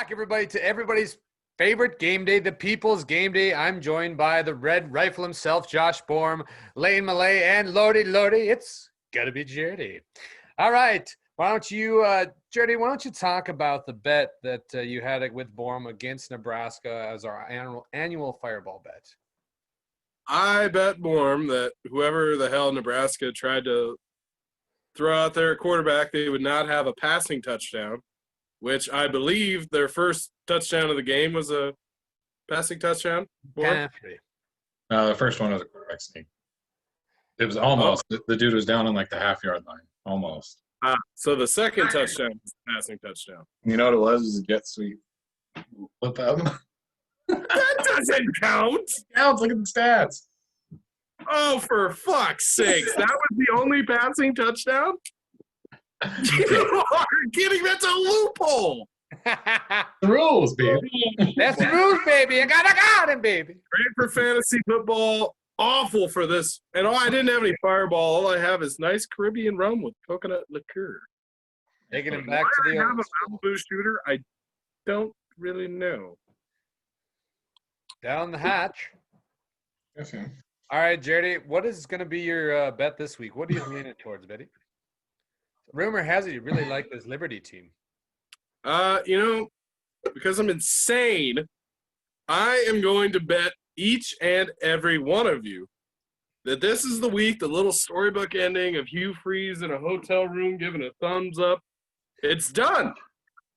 back, everybody, to everybody's favorite game day, the People's Game Day. I'm joined by the Red Rifle himself, Josh Borm, Lane Malay, and Lodi. It's gotta be Jerry. All right, why don't you, Jerry? Why don't you talk about the bet that you had with Borm against Nebraska as our annual Fireball bet? I bet Borm that whoever the hell Nebraska tried to throw out their quarterback, they would not have a passing touchdown, which I believe their first touchdown of the game was a passing touchdown. Yeah, the first one was a quarterback sneak. It was almost. The dude was down on like the half-yard line, almost. So the second touchdown was a passing touchdown. You know what it was? It was a jet sweep. Flip out. That doesn't count. Counts. Look at the stats. Oh, for fuck's sakes. That was the only passing touchdown? You are kidding. That's a loophole. The rules, baby. That's the rules, baby. I got him, baby. Great for fantasy football. Awful for this. And I didn't have any Fireball. All I have is nice Caribbean rum with coconut liqueur. Taking him back Why to the I have a Malibu shooter, I don't really know. down the hatch. Okay. All right, Jerry, what is going to be your bet this week? What are you leaning towards, Betty? Rumor has it you really like this Liberty team. Because I'm insane, I am going to bet each and every one of you that this is the week, the little storybook ending of Hugh Freeze in a hotel room giving a thumbs up. It's done.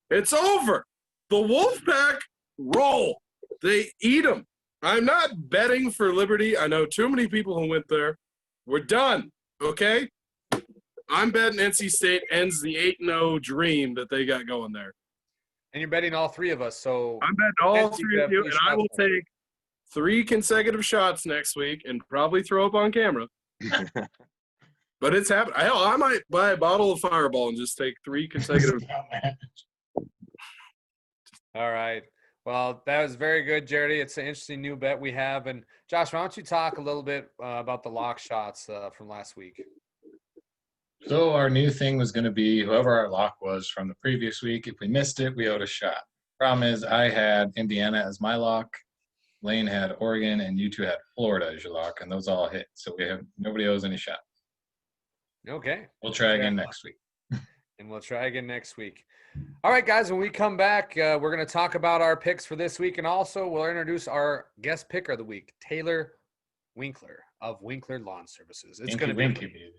It's over. The Wolfpack roll. They eat them. I'm not betting for Liberty. I know too many people who went there. We're done, okay? I'm betting NC State ends the 8-0 dream that they got going there. And you're betting all three of us, so I'm betting all three of you, and I will take 3 consecutive shots next week and probably throw up on camera. But it's happening. Hell, I might buy a bottle of Fireball and just take 3 consecutive. All right. Well, that was very good, Jerry. It's an interesting new bet we have. And Josh, why don't you talk a little bit about the lock shots from last week? So our new thing was going to be whoever our lock was from the previous week. If we missed it, we owed a shot. Problem is, I had Indiana as my lock, Lane had Oregon, and you two had Florida as your lock, and those all hit. So nobody owes any shot. Okay. We'll try again next week. And we'll try again next week. All right, guys, when we come back, we're going to talk about our picks for this week, and also we'll introduce our guest picker of the week, Taylor Winkler of Winkler Lawn Services. It's going to be winky.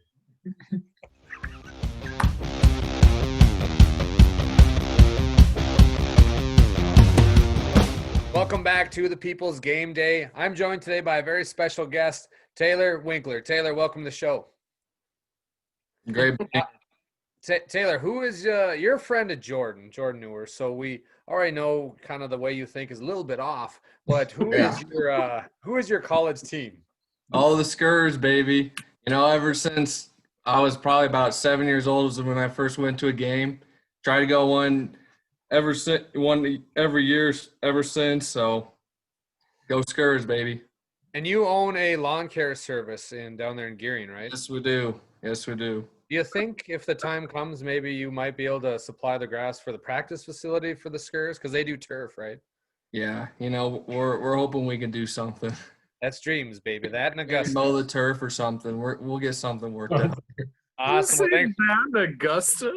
Welcome back to the People's Game Day. I'm joined today by a very special guest, Taylor Winkler. Taylor, welcome to the show. Great. Taylor, who is you're a friend of Jordan Newer, so we already know kind of the way you think is a little bit off. But who is your college team? All the Skurs, baby. Ever since I was probably about 7 years old was when I first went to a game. Tried to go one every year ever since. So go Skurs, baby. And you own a lawn care service down there in Gearing, right? Yes, we do. Do you think if the time comes, maybe you might be able to supply the grass for the practice facility for the Skurs? Because they do turf, right? Yeah, we're hoping we can do something. That's dreams, baby. That and Maybe Augusta. mow the turf or something. We'll get something worked out. Awesome. Well, thanks. Augusta.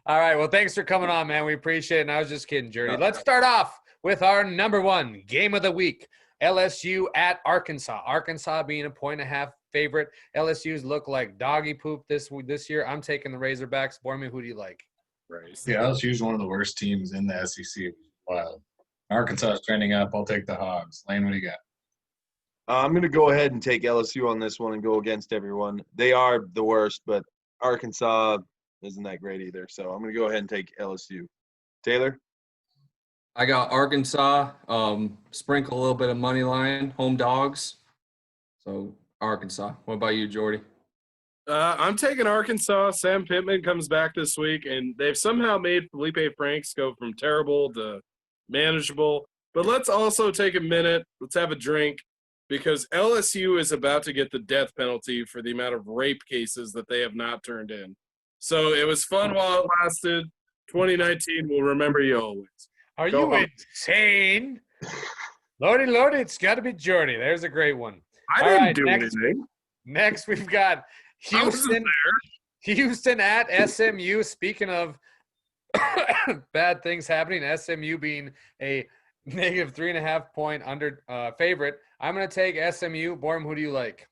All right. Well, thanks for coming on, man. We appreciate it. And I was just kidding, Jerry. Let's start off with our number one game of the week. LSU at Arkansas. Arkansas being a 1.5 favorite. LSU's look like doggy poop this year. I'm taking the Razorbacks. Bormy, who do you like? Yeah, LSU's one of the worst teams in the SEC. Wild. Arkansas is trending up. I'll take the Hogs. Lane, what do you got? I'm going to go ahead and take LSU on this one and go against everyone. They are the worst, but Arkansas isn't that great either. So I'm going to go ahead and take LSU. Taylor? I got Arkansas, sprinkle a little bit of money line, home dogs. So Arkansas. What about you, Jordy? I'm taking Arkansas. Sam Pittman comes back this week, and they've somehow made Felipe Franks go from terrible to manageable. But let's also take a minute. Let's have a drink, because LSU is about to get the death penalty for the amount of rape cases that they have not turned in. So it was fun while it lasted. 2019 will remember you always. Are Go you on. insane? Lordy, it's got to be Jordy. There's a great one. I All didn't right, do next, anything. next we've got I wasn't Houston at SMU. Speaking of bad things happening, SMU being a negative 3.5 point under favorite. I'm going to take SMU. Borm, who do you like?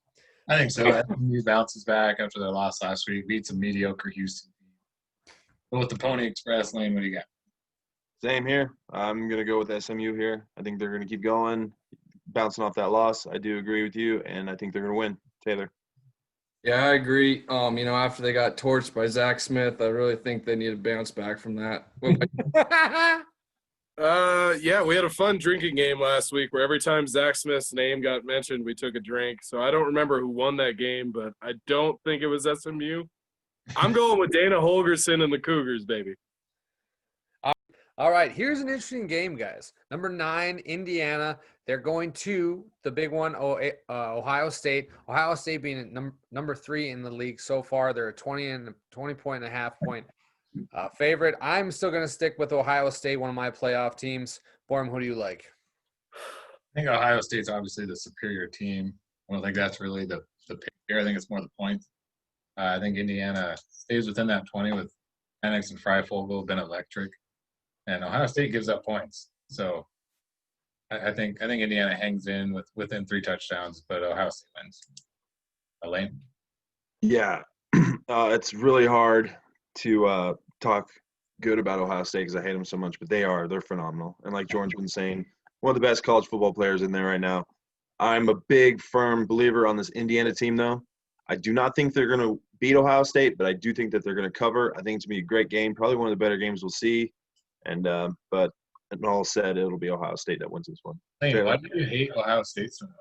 I think so. SMU bounces back after their loss last week, beats a mediocre Houston team. But with the Pony Express, Lane, what do you got? Same here. I'm going to go with SMU here. I think they're going to keep going, bouncing off that loss. I do agree with you, and I think they're going to win. Taylor. Yeah, I agree. After they got torched by Zach Smith, I really think they need to bounce back from that. Yeah, we had a fun drinking game last week where every time Zach Smith's name got mentioned, we took a drink. So I don't remember who won that game, but I don't think it was SMU. I'm going with Dana Holgerson and the Cougars, baby. All right, here's an interesting game, guys. Number 9, Indiana. They're going to the big one, Ohio State. Ohio State being number 3 in the league so far. They're a 20.5 point favorite. I'm still going to stick with Ohio State, one of my playoff teams. Borm, who do you like? I think Ohio State's obviously the superior team. I don't think that's really the pick here. I think it's more the points. I think Indiana stays within that 20 with Penix and Freifogel, been electric. And Ohio State gives up points. So I think Indiana hangs in within 3 touchdowns, but Ohio State wins. Elaine? Yeah, it's really hard to talk good about Ohio State because I hate them so much, but they're phenomenal. And like Jordan's been saying, one of the best college football players in there right now. I'm a big, firm believer on this Indiana team, though. I do not think they're going to beat Ohio State, but I do think that they're going to cover. I think it's going to be a great game, probably one of the better games we'll see. And but all said, it'll be Ohio State that wins this one. Lane, why do you hate Ohio State so much?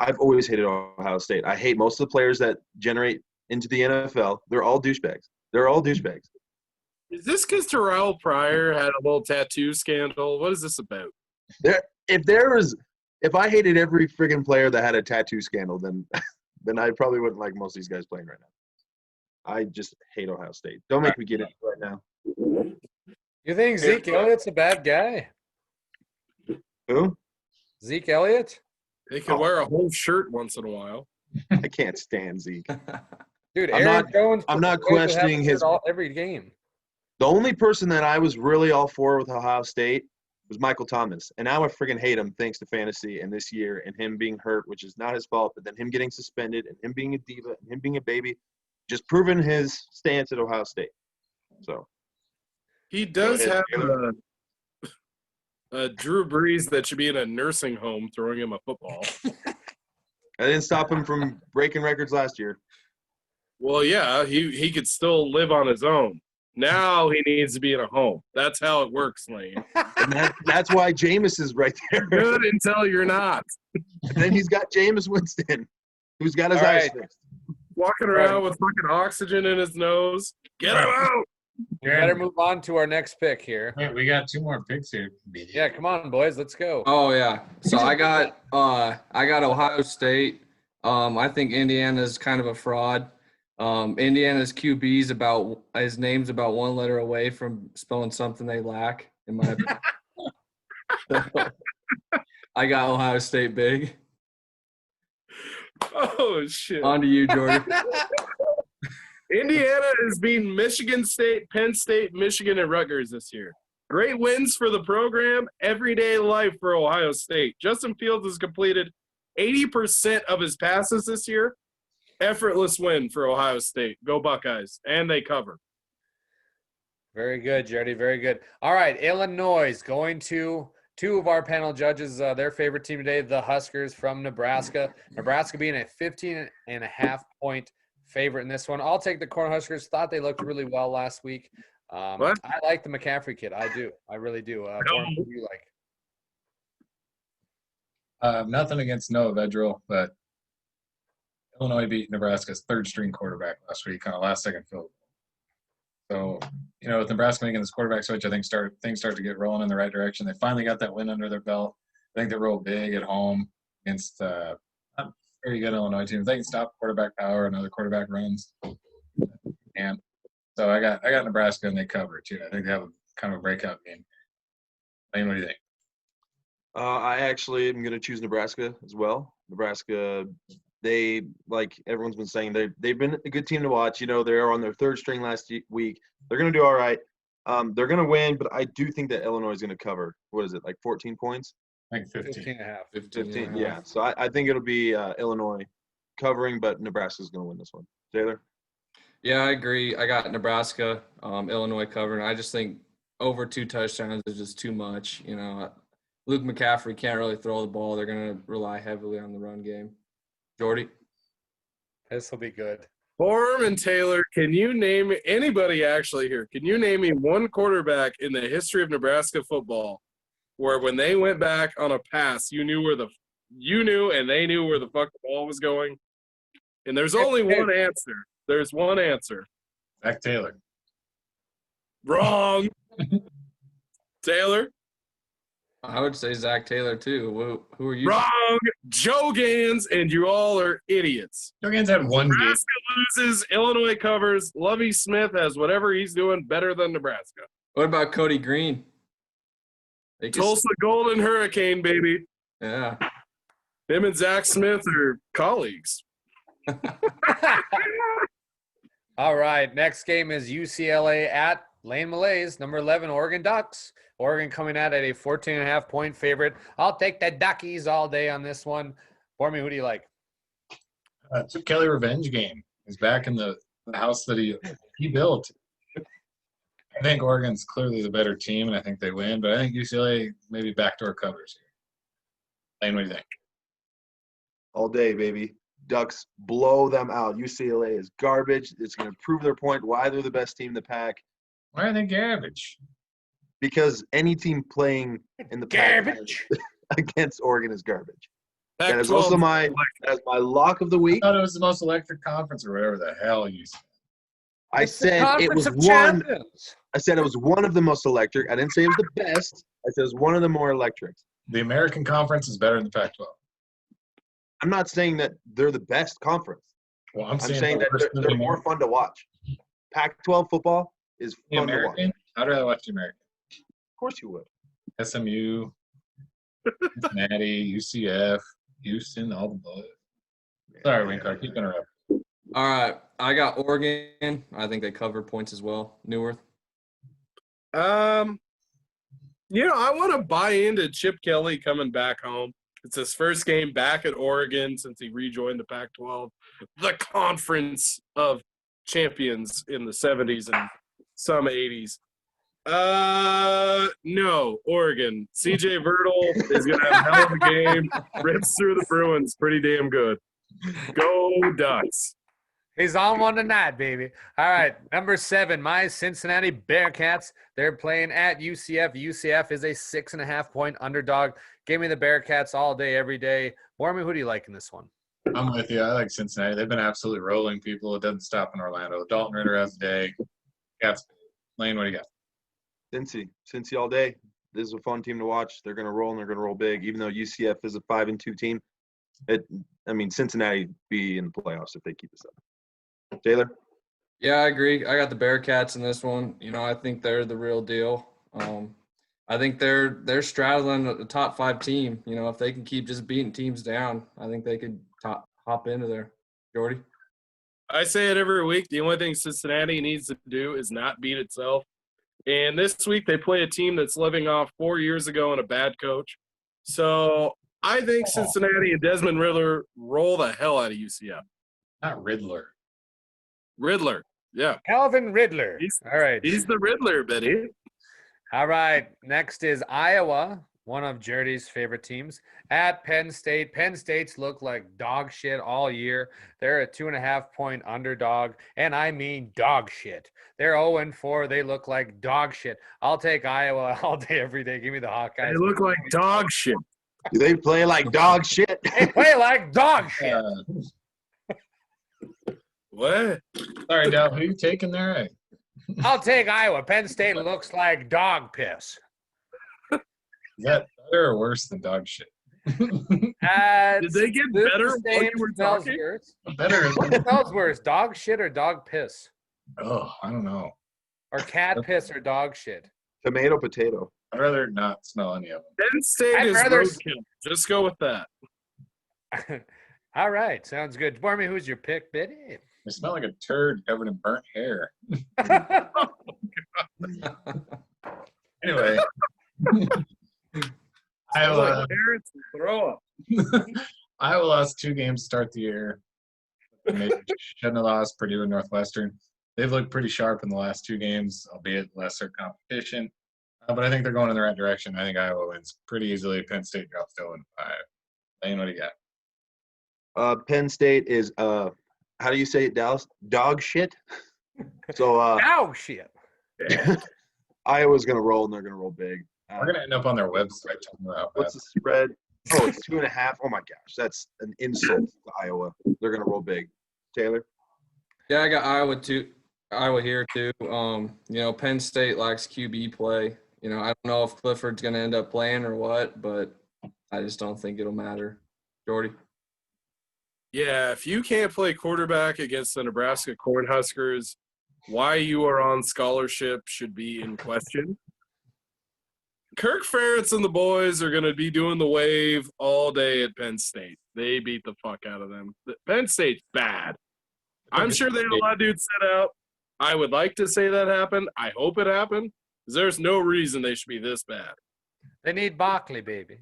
I've always hated Ohio State. I hate most of the players that generate into the NFL. They're all douchebags. Is this because Terrell Pryor had a little tattoo scandal? What is this about? If I hated every friggin' player that had a tattoo scandal, then I probably wouldn't like most of these guys playing right now. I just hate Ohio State. Don't make me get into it right now. You think Zeke Elliott's a bad guy? Who? Zeke Elliott? They can wear a whole shirt once in a while. I can't stand Zeke. Dude, I'm Aaron not- Jones. I'm not plays with questioning half a his- shirt every game. The only person that I was really all for with Ohio State was Michael Thomas. And now I friggin' hate him thanks to fantasy and this year and him being hurt, which is not his fault, but then him getting suspended and him being a diva and him being a baby, just proving his stance at Ohio State. So He does Go have ahead, a Drew Brees that should be in a nursing home throwing him a football. I didn't stop him from breaking records last year. Well, yeah, he could still live on his own. Now he needs to be in a home. That's how it works, Lane. And that's why Jameis is right there. Good until you're not. And then he's got Jameis Winston, who's got his All eyes right. fixed. Walking around with fucking oxygen in his nose. Get him out. We better move on to our next pick here. Wait, we got 2 more picks here. Yeah, come on, boys. Let's go. Oh yeah. So I got Ohio State. I think Indiana's kind of a fraud. Indiana's QB's his name's about 1 letter away from spelling something they lack, in my opinion. I got Ohio State big. Oh, shit. On to you, Jordan. Indiana is beating Michigan State, Penn State, Michigan, and Rutgers this year. Great wins for the program. Everyday life for Ohio State. Justin Fields has completed 80% of his passes this year. Effortless win for Ohio State. Go Buckeyes. And they cover. Very good, Jordy. Very good. All right, Illinois going to 2 of our panel judges, their favorite team today, the Huskers from Nebraska. Nebraska being a 15.5 point favorite in this one. I'll take the Cornhuskers. Thought they looked really well last week. What? I like the McCaffrey kid. I do. I really do. Warren, who do you like? Nothing against Noah Vedral, but Illinois beat Nebraska's 3rd-string quarterback last week on a last-second field goal. So, with Nebraska making this quarterback switch, I think things start to get rolling in the right direction. They finally got that win under their belt. I think they rolled big at home against not very good Illinois team. If they can stop quarterback power and other quarterback runs, and So I got Nebraska and they cover too. I think they have kind of a breakout game. Lane, what do you think? I actually am going to choose Nebraska as well. Nebraska, they, like everyone's been saying, they've been a good team to watch. You know, they're on their third string last week. They're going to do all right. They're going to win, but I do think that Illinois is going to cover. What is it, like 14 points? Like 15. 15 and a half. 15, yeah. So I think it'll be Illinois covering, but Nebraska's going to win this one. Taylor? Yeah, I agree. I got Nebraska, Illinois covering. I just think over 2 touchdowns is just too much. You know, Luke McCaffrey can't really throw the ball. They're going to rely heavily on the run game. Jordy? This will be good. Form and Taylor, can you name anybody actually here? Can you name me one quarterback in the history of Nebraska football where when they went back on a pass, you knew and they knew where the fuck the ball was going? And there's only one answer. There's one answer. Zach Taylor. Wrong. Taylor? I would say Zach Taylor, too. Who are you? Wrong. Joe Gans, and you all are idiots. Joe Gans had one game. Nebraska loses. Illinois covers. Lovie Smith has whatever he's doing better than Nebraska. What about Cody Green? They could- Tulsa Golden Hurricane, baby. Yeah. Him and Zach Smith are colleagues. All right. Next game is UCLA at Lane Malay's number 11 Oregon Ducks. Oregon coming out at a 14.5-point favorite. I'll take the Duckies all day on this one. Bormy, who do you like? Chip Kelly revenge game. He's back in the house that he built. I think Oregon's clearly the better team, and I think they win. But I think UCLA maybe backdoor covers here. Lane, what do you think? All day, baby. Ducks blow them out. UCLA is garbage. It's going to prove their point why they're the best team in the pack. Why are they garbage? Because any team playing in the pack Garbage. against Oregon is garbage. That is Pac-12 also my lock of the I week. thought it was the most electric conference or whatever the hell you said. I It's the said it Conference was of one. Champions. I said it was one of the most electric. I didn't say it was the best. I said it was one of the more electric. The American Conference is better than the Pac-12. I'm not saying that they're the best conference. Well, I'm saying that they're more fun to watch. Pac-12 football is The fun to watch. American? I'd rather watch the American. Of course you would. SMU, Cincinnati, UCF, Houston, all the boys. Sorry, Winkler, keep interrupting. All right. I got Oregon. I think they cover points as well. Neuwirth? I want to buy into Chip Kelly coming back home. It's his first game back at Oregon since he rejoined the Pac-12, the conference of champions in the 70s and some 80s. No, Oregon. CJ Verdle is going to have a hell of a game. Rips through the Bruins pretty damn good. Go Ducks. He's on one tonight, baby. All right, number 7, my Cincinnati Bearcats. They're playing at UCF. UCF is a 6.5-point underdog. Give me the Bearcats all day, every day. Bormy, who do you like in this one? I'm with you. I like Cincinnati. They've been absolutely rolling people. It doesn't stop in Orlando. Dalton Ritter has a day. Cats. Lane, what do you got? Cincy all day. This is a fun team to watch. They're going to roll, and they're going to roll big. Even though UCF is a 5-2 team, Cincinnati be in the playoffs if they keep this up. Taylor? Yeah, I agree. I got the Bearcats in this one. I think they're the real deal. I think they're straddling the top 5 team. If they can keep just beating teams down, I think they could hop into there. Jordy? I say it every week. The only thing Cincinnati needs to do is not beat itself. And this week they play a team that's living off 4 years ago and a bad coach. So I think Cincinnati and Desmond Riddler roll the hell out of UCF. Not Riddler. Riddler. Yeah. Calvin Riddler. All right. He's the Riddler, Betty. All right. Next is Iowa, one of Jordy's favorite teams, at Penn State. Penn State's look like dog shit all year. They're a 2.5-point underdog, and I mean dog shit. They're 0-4. They look like dog shit. I'll take Iowa all day, every day. Give me the Hawkeyes. They look like dog shit. Do they play like dog shit? They play like dog shit. What? Sorry, Dal. Who you taking there? I'll take Iowa. Penn State looks like dog piss. Is that better or worse than dog shit? Did they get better while you were talking? Better. What smells worse, dog shit or dog piss? Oh, I don't know. Or cat piss or dog shit? Tomato, potato. I'd rather not smell any of them. Penn State I'd is rather- roadkill. Just go with that. All right, sounds good. Bormy, who's your pick, Biddy? They smell like a turd covered in burnt hair. Anyway. Iowa, Parents throw up. Iowa lost 2 games to start the year. They shouldn't have lost Purdue and Northwestern. They've looked pretty sharp in the last 2 games, albeit lesser competition. But I think they're going in the right direction. I think Iowa wins pretty easily. Penn State drops to 0-5. Lane, what do you got? Penn State is how do you say it, Dallas? Dog shit. So Oh shit! Iowa's gonna roll and they're gonna roll big. We're going to end up on their website talking about What's the spread? Oh, it's 2.5. Oh my gosh, that's an insult to Iowa. They're gonna roll big. Taylor. Yeah, I got Iowa here too. Penn State lacks QB play. I don't know if Clifford's going to end up playing or what, but I just don't think it'll matter. Jordy? Yeah, if you can't play quarterback against the Nebraska Cornhuskers, why you are on scholarship should be in question. Kirk Ferentz and the boys are going to be doing the wave all day at Penn State. They beat the fuck out of them. Penn State's bad. I'm sure they had a lot of dudes set out. I would like to say that happened. I hope it happened. There's no reason they should be this bad. They need Barkley, baby.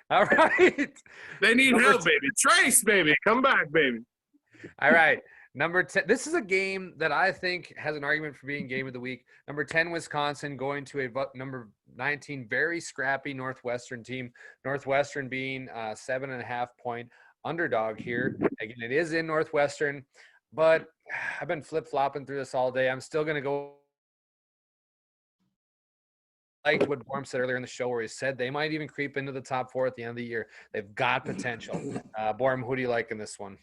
All right. They need Number help, baby. Trace, baby. Come back, baby. All right. Number 10. This is a game that I think has an argument for being game of the week. Number 10, Wisconsin, going to a number 19, very scrappy Northwestern team. Northwestern being a 7.5-point underdog here. Again, it is in Northwestern, but I've been flip-flopping through this all day. I'm still going to go like what Borm said earlier in the show, where he said they might even creep into the top 4 at the end of the year. They've got potential. Borm, who do you like in this one?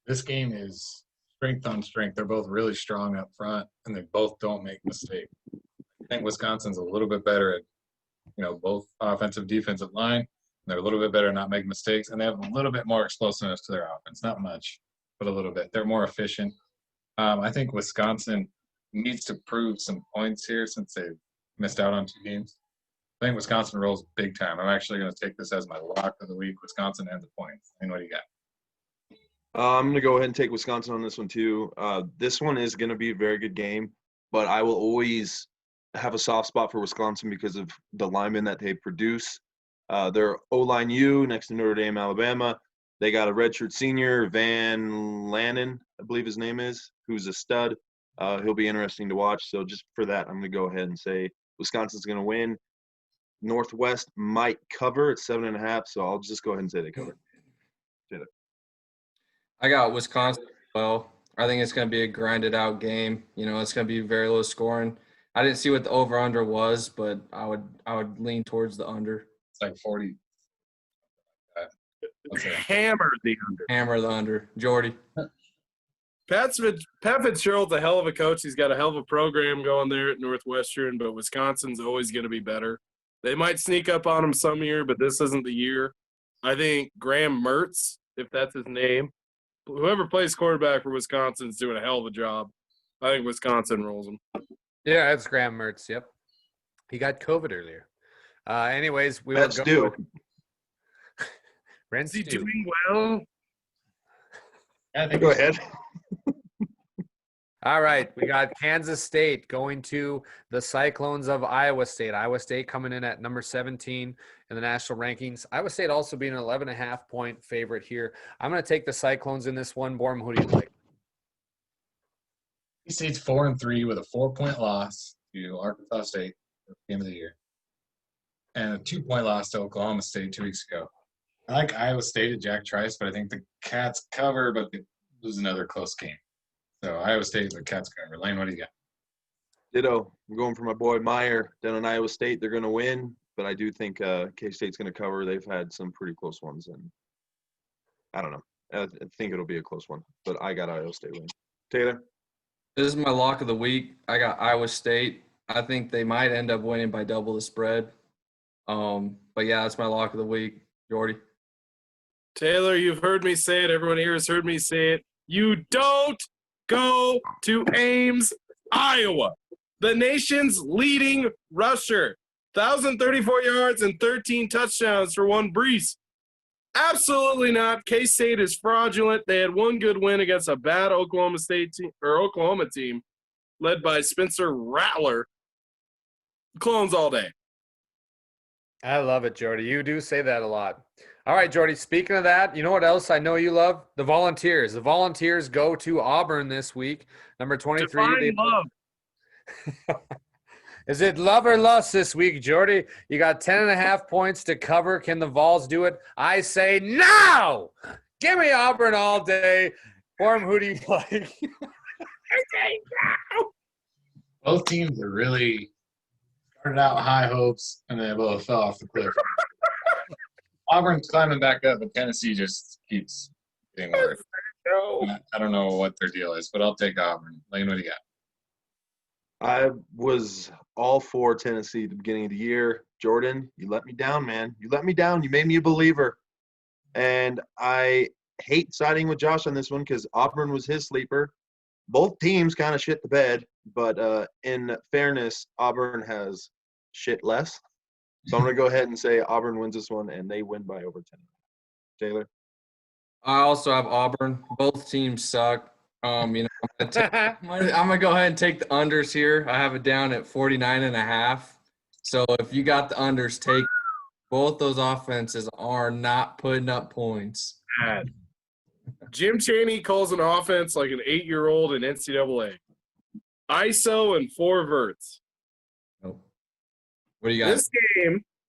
This game is strength on strength. They're both really strong up front, and they both don't make mistakes. I think Wisconsin's a little bit better at, both offensive, defensive line. They're a little bit better at not making mistakes, and they have a little bit more explosiveness to their offense. Not much, but a little bit. They're more efficient. I think Wisconsin needs to prove some points here since they've missed out on 2 games. I think Wisconsin rolls big time. I'm actually going to take this as my lock of the week. Wisconsin and the points. And what do you got? I'm going to go ahead and take Wisconsin on this one too. This one is going to be a very good game, but I will always have a soft spot for Wisconsin because of the linemen that they produce. They're O-line U next to Notre Dame, Alabama. They got a redshirt senior, Van Lanen, I believe his name is, who's a stud. He'll be interesting to watch. So just for that, I'm going to go ahead and say Wisconsin's going to win. Northwest might cover at 7.5, so I'll just go ahead and say they cover. I got Wisconsin as well. I think it's going to be a grinded out game. It's going to be very low scoring. I didn't see what the over-under was, but I would lean towards the under. It's like 40. Hammer the under. Hammer the under. Jordy. Pat Fitzgerald's a hell of a coach. He's got a hell of a program going there at Northwestern, but Wisconsin's always going to be better. They might sneak up on him some year, but this isn't the year. I think Graham Mertz, if that's his name, whoever plays quarterback for Wisconsin is doing a hell of a job. I think Wisconsin rolls them. Yeah, it's Graham Mertz. Yep. He got COVID earlier. Anyways, we will That's go. due. Is he doing well? I think Go ahead. All right, we got Kansas State going to the Cyclones of Iowa State. Iowa State coming in at number 17 in the national rankings. Iowa State also being an 11.5-point favorite here. I'm going to take the Cyclones in this one. Borm, who do you like? State's 4-3 with a 4-point loss to Arkansas State at the end of the year, and a 2-point loss to Oklahoma State 2 weeks ago. I like Iowa State at Jack Trice, but I think the Cats cover, but they lose another close game. So Iowa State, the Cats cover. Lane, what do you got? Ditto. I'm going for my boy Meyer down in Iowa State. They're going to win, but I do think K-State's going to cover. They've had some pretty close ones, and I don't know. I think it'll be a close one, but I got Iowa State win. Taylor? This is my lock of the week. I got Iowa State. I think they might end up winning by double the spread. But yeah, that's my lock of the week. Jordy. Taylor, you've heard me say it. Everyone here has heard me say it. You don't go to Ames, Iowa. The nation's leading rusher. 1,034 yards and 13 touchdowns for one Brees. Absolutely not. K-State is fraudulent. They had one good win against a bad Oklahoma team led by Spencer Rattler. Clones all day. I love it, Jordy. You do say that a lot. All right, Jordy, speaking of that, you know what else I know you love? The Volunteers. The Volunteers go to Auburn this week. Number 23. Define love. Is it love or lust this week, Jordy? You got 10.5 points to cover. Can the Vols do it? I say no! Give me Auburn all day. Form, who do you like? I say no. Both teams are really started out high hopes, and they both fell off the cliff. Auburn's climbing back up, but Tennessee just keeps getting worse. No. I don't know what their deal is, but I'll take Auburn. Lane, what do you got? I was all for Tennessee at the beginning of the year. Jordan, you let me down, man. You let me down. You made me a believer. And I hate siding with Josh on this one because Auburn was his sleeper. Both teams kind of shit the bed, but in fairness, Auburn has shit less. So I'm going to go ahead and say Auburn wins this one, and they win by over 10. Taylor? I also have Auburn. Both teams suck. I'm gonna go ahead and take the unders here. I have it down at 49.5. So if you got the unders, take both those offenses are not putting up points. Bad. Jim Chaney calls an offense like an 8-year-old in NCAA. ISO and 4 verts. Nope. What do you got?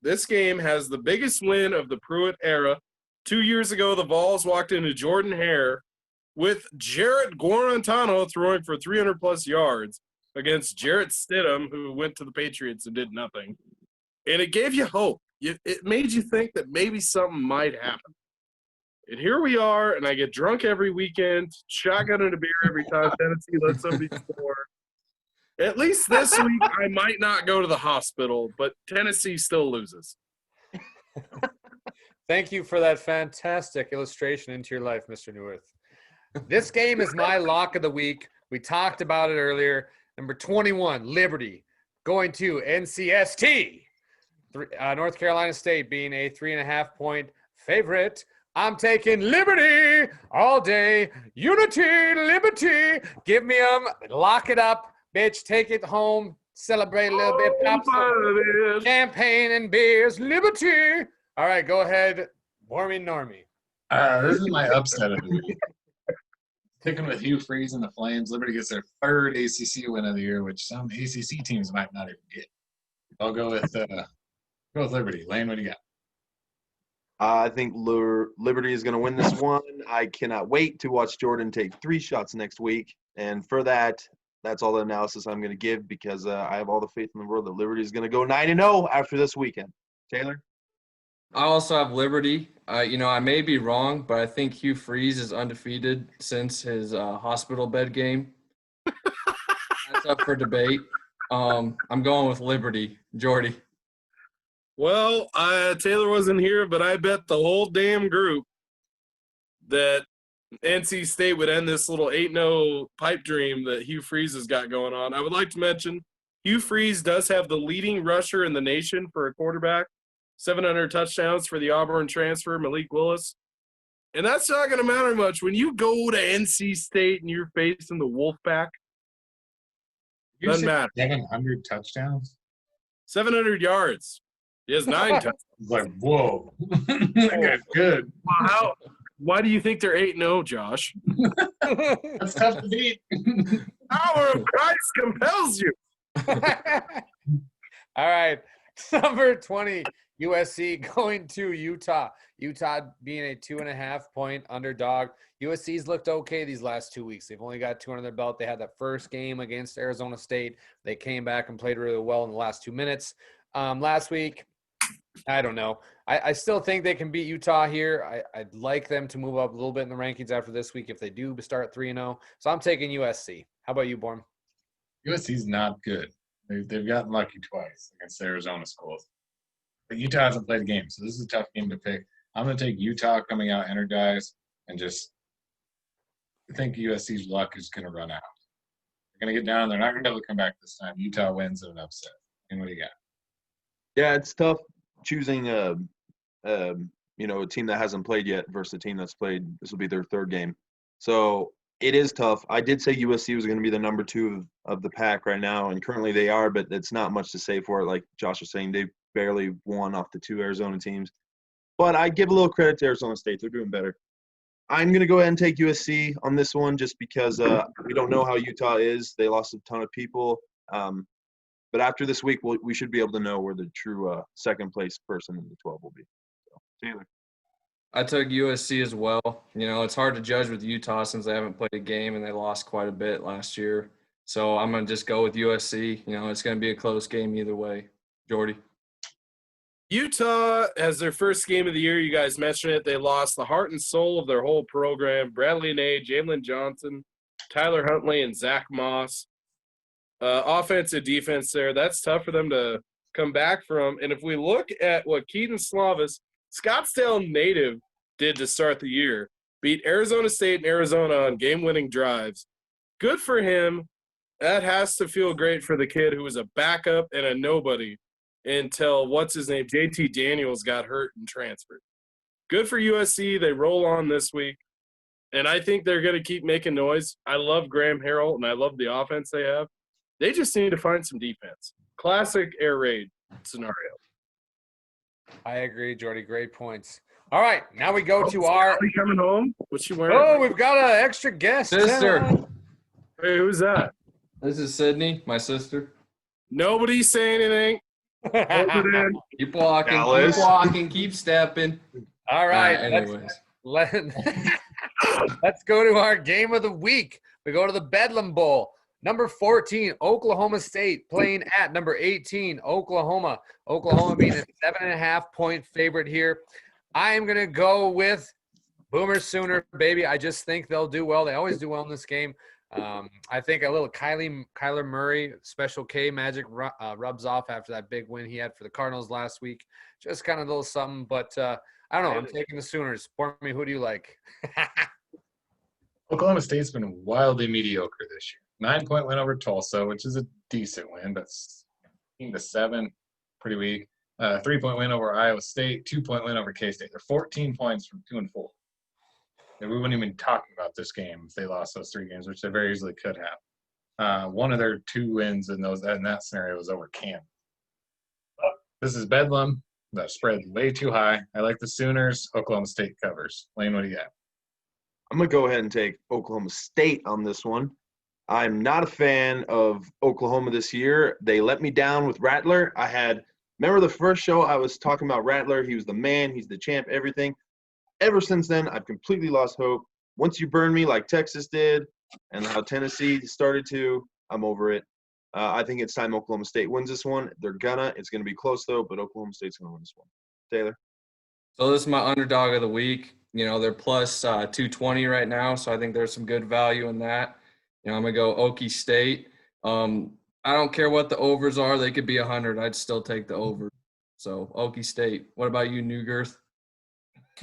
This game has the biggest win of the Pruitt era. 2 years ago, the Vols walked into Jordan Hare with Jarrett Guarantano throwing for 300-plus yards against Jarrett Stidham, who went to the Patriots and did nothing. And it gave you hope. It made you think that maybe something might happen. And here we are, and I get drunk every weekend, shotgunning a beer every time Tennessee lets somebody score. At least this week, I might not go to the hospital, but Tennessee still loses. Thank you for that fantastic illustration into your life, Mr. Neuwirth. This game is my lock of the week. We talked about it earlier. Number 21, Liberty, going to NCST. North Carolina State being a 3.5-point favorite. I'm taking Liberty all day. Unity, Liberty. Give me them. Lock it up, bitch. Take it home. Celebrate a little bit. Pop some champagne and beers. Liberty. All right, go ahead. Warmy Normie. This is my upset of the week. Sticking with Hugh Freeze and the Flames, Liberty gets their 3rd ACC win of the year, which some ACC teams might not even get. I'll go with Liberty. Lane, what do you got? I think Liberty is going to win this one. I cannot wait to watch Jordan take 3 shots next week. And for that, that's all the analysis I'm going to give because I have all the faith in the world that Liberty is going to go 9-0 after this weekend. Taylor? I also have Liberty. I may be wrong, but I think Hugh Freeze is undefeated since his hospital bed game. That's up for debate. I'm going with Liberty. Jordy. Well, Taylor wasn't here, but I bet the whole damn group that NC State would end this little 8-0 pipe dream that Hugh Freeze has got going on. I would like to mention Hugh Freeze does have the leading rusher in the nation for a quarterback. 700 touchdowns for the Auburn transfer, Malik Willis. And that's not going to matter much. When you go to NC State and you're facing the Wolfpack, doesn't matter. 700 touchdowns? 700 yards. He has 9 touchdowns. It's like, whoa. That guy's good. Why do you think they're 8-0, Josh? That's tough to beat. Power of Christ compels you. All right. Number 20, USC going to Utah. Utah being a 2.5-point underdog. USC's looked okay these last 2 weeks. They've only got 2 under their belt. They had that first game against Arizona State. They came back and played really well in the last 2 minutes. Last week, I don't know. I still think they can beat Utah here. I'd like them to move up a little bit in the rankings after this week if they do start 3-0. So I'm taking USC. How about you, Borm? USC's not good. They've gotten lucky twice against the Arizona schools. But Utah hasn't played a game, so this is a tough game to pick. I'm going to take Utah coming out energized and just think USC's luck is going to run out. They're going to get down. They're not going to be able to come back this time. Utah wins in an upset. And what do you got? Yeah, it's tough choosing a team that hasn't played yet versus a team that's played. This will be their third game. So it is tough. I did say USC was going to be the number 2 of the pack right now, and currently they are, but it's not much to say for it. Like Josh was saying, they barely won off the 2 Arizona teams. But I give a little credit to Arizona State. They're doing better. I'm going to go ahead and take USC on this one just because we don't know how Utah is. They lost a ton of people. But after this week, we should be able to know where the true second-place person in the 12 will be. So, Taylor. I took USC as well. It's hard to judge with Utah since they haven't played a game and they lost quite a bit last year. So I'm going to just go with USC. It's going to be a close game either way. Jordy. Utah has their first game of the year. You guys mentioned it. They lost the heart and soul of their whole program. Bradley Nay, Jalen Johnson, Tyler Huntley, and Zach Moss. Offensive defense there. That's tough for them to come back from. And if we look at what Keaton Slavis, Scottsdale native, did to start the year, beat Arizona State and Arizona on game-winning drives. Good for him. That has to feel great for the kid who was a backup and a nobody until, JT Daniels got hurt and transferred. Good for USC. They roll on this week. And I think they're going to keep making noise. I love Graham Harrell, and I love the offense they have. They just need to find some defense. Classic air raid scenario. I agree, Jordy. Great points. All right, now we go to our. Are you coming home? What's she wearing? Oh, we've got an extra guest. Sister. Hey, who's that? This is Sydney, my sister. Nobody say anything. Hold it in. Keep walking, Dallas. keep walking, keep stepping. All right, Anyways. let's go to our game of the week. We go to the Bedlam Bowl. Number 14, Oklahoma State playing at number 18, Oklahoma. Oklahoma being a 7.5-point favorite here. I am going to go with Boomer Sooner, baby. I just think they'll do well. They always do well in this game. I think a little Kyler Murray, Special K magic rubs off after that big win he had for the Cardinals last week. Just kind of a little something, but I don't know. I'm taking the Sooners. For me, who do you like? Oklahoma State's been wildly mediocre this year. 9-point win over Tulsa, which is a decent win, but 7, pretty weak. 3-point win over Iowa State, 2-point win over K-State. They're 14 points from 2 and 4. And we wouldn't even be talking about this game if they lost those 3 games, which they very easily could have. One of their 2 wins in that scenario was over Kansas. This is Bedlam. The spread's way too high. I like the Sooners. Oklahoma State covers. Lane, what do you got? I'm going to go ahead and take Oklahoma State on this one. I'm not a fan of Oklahoma this year. They let me down with Rattler. Remember the first show I was talking about Rattler? He was the man. He's the champ, everything. Ever since then, I've completely lost hope. Once you burn me like Texas did and how Tennessee started to, I'm over it. I think it's time Oklahoma State wins this one. It's going to be close, though, but Oklahoma State's going to win this one. Taylor? So this is my underdog of the week. They're plus 220 right now, so I think there's some good value in that. I'm going to go Okie State. I don't care what the overs are. They could be 100. I'd still take the over. So Okie State. What about you, Newgirth?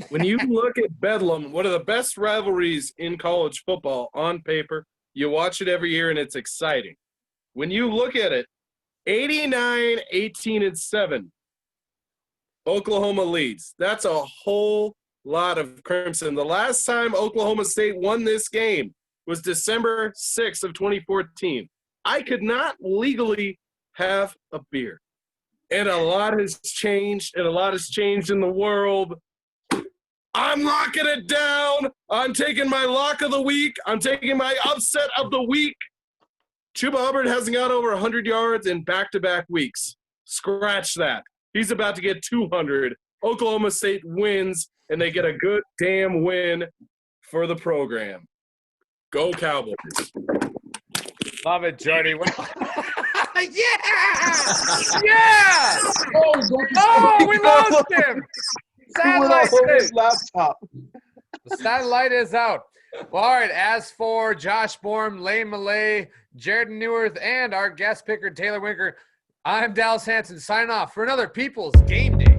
When you look at Bedlam, one of the best rivalries in college football on paper, you watch it every year and it's exciting. When you look at it, 89, 18, and 7, Oklahoma leads. That's a whole lot of crimson. The last time Oklahoma State won this game was December 6th of 2014. I could not legally have a beer. And a lot has changed, and a lot has changed in the world. I'm locking it down. I'm taking my lock of the week. I'm taking my upset of the week. Chuba Hubbard hasn't got over 100 yards in back-to-back weeks. Scratch that. He's about to get 200. Oklahoma State wins, and they get a good damn win for the program. Go Cowboys. Love it, Jordy. Yeah! Yeah! Oh, we lost him. Laptop. The satellite is out. Well, all right. As for Josh Borm, Lane Millay, Jared Neuwirth, and our guest picker, Taylor Winker, I'm Dallas Hansen signing off for another People's Game Day.